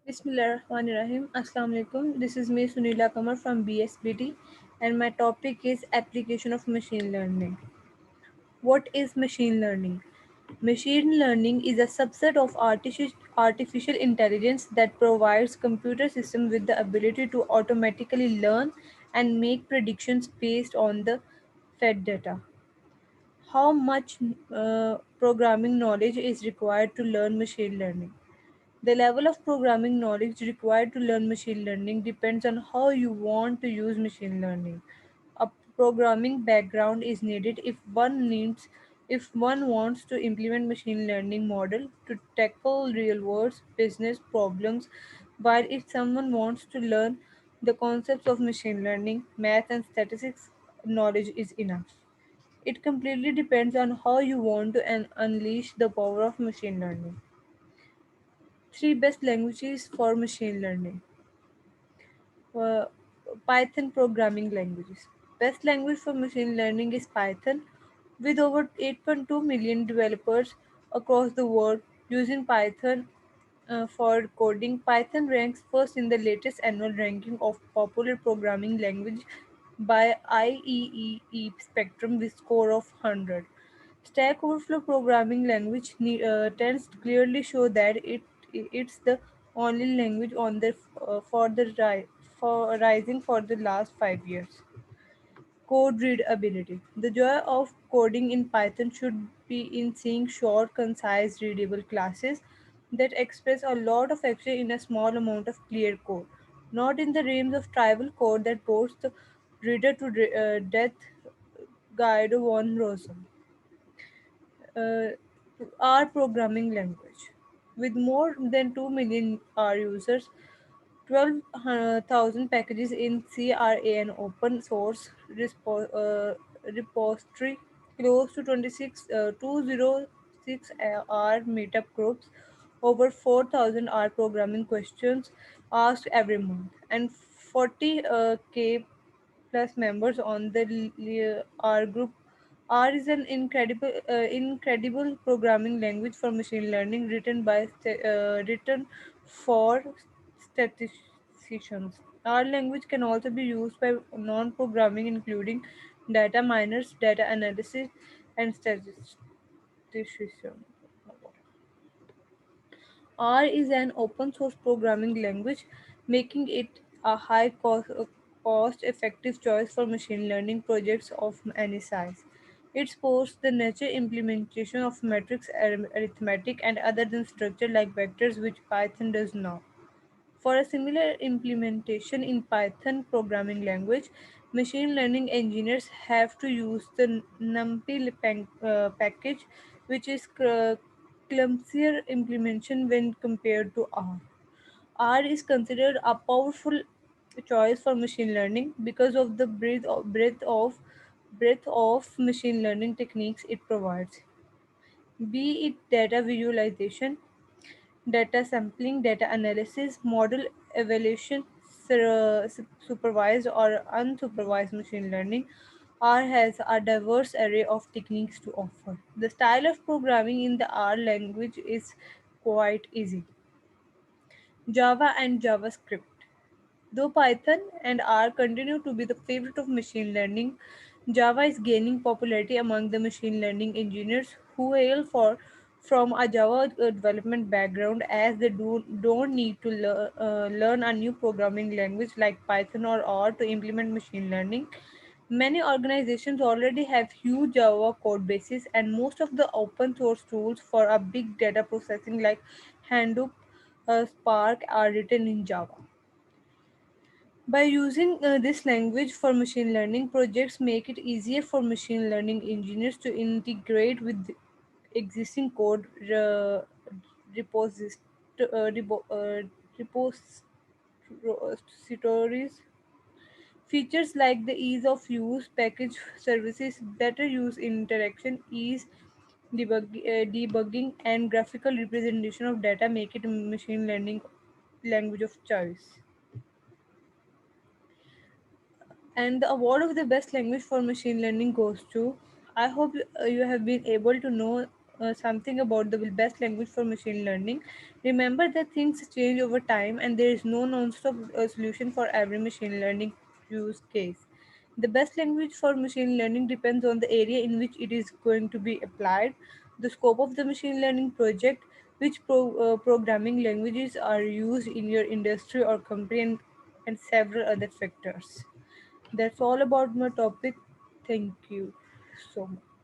Bismillahirrahmanirrahim. Assalamu alaikum. This is me Sunila Kamar from BSBT and my topic is application of machine learning. What is machine learning? Machine learning is a subset of artificial intelligence that provides computer systems with the ability to automatically learn and make predictions based on the fed data. How much programming knowledge is required to learn machine learning? The level of programming knowledge required to learn machine learning depends on how you want to use machine learning. A programming background is needed if one wants to implement machine learning model to tackle real world business problems, while if someone wants to learn the concepts of machine learning, math and statistics knowledge is enough. It completely depends on how you want to unleash the power of machine learning. Three best languages for machine learning. Uh, Python programming languages. Best language for machine learning is Python, with over 8.2 million developers across the world using Python for coding. Python ranks first in the latest annual ranking of popular programming language by IEEE Spectrum with score of 100. Stack Overflow programming language tends to clearly show that it's the only language on the for rising for the last 5 years. Code readability. The joy of coding in Python should be in seeing short, concise, readable classes that express a lot of action in a small amount of clear code, not in the realms of tribal code that bores the reader to death. Guido von Rosen. uh, R programming language. With more than 2 million R users, 12,000 packages in CRAN open source repository, close to 206 R meetup groups, over 4,000 R programming questions asked every month, and 40K plus members on the R group. R is an incredible programming language for machine learning written for statisticians. R language can also be used by non-programming, including data miners, data analysis, and statisticians. R is an open source programming language, making it a cost effective choice for machine learning projects of any size. It supports the nature implementation of matrix arithmetic and other than structure like vectors, which Python does not. For a similar implementation in Python programming language, machine learning engineers have to use the NumPy package, which is clumsier implementation when compared to R. R is considered a powerful choice for machine learning because of the breadth of machine learning techniques it provides, be it data visualization, data sampling, data analysis, model evaluation, supervised or unsupervised machine learning. R has a diverse array of techniques to offer. The style of programming in the R language is quite easy. Java and JavaScript. Though Python and R continue to be the favorite of machine learning, Java is gaining popularity among the machine learning engineers who from a Java development background, as they don't need to learn a new programming language like Python or R to implement machine learning. Many organizations already have huge Java code bases, and most of the open source tools for a big data processing like Hadoop, Spark are written in Java. By using this language for machine learning, projects make it easier for machine learning engineers to integrate with existing code reposis- repositories. Features like the ease of use, package services, better use interaction, debugging, and graphical representation of data make it a machine learning language of choice. And the award of the best language for machine learning goes to. I hope you have been able to know something about the best language for machine learning. Remember that things change over time and there is no non-stop solution for every machine learning use case. The best language for machine learning depends on the area in which it is going to be applied, the scope of the machine learning project, which programming languages are used in your industry or company, and several other factors. That's all about my topic. Thank you so much.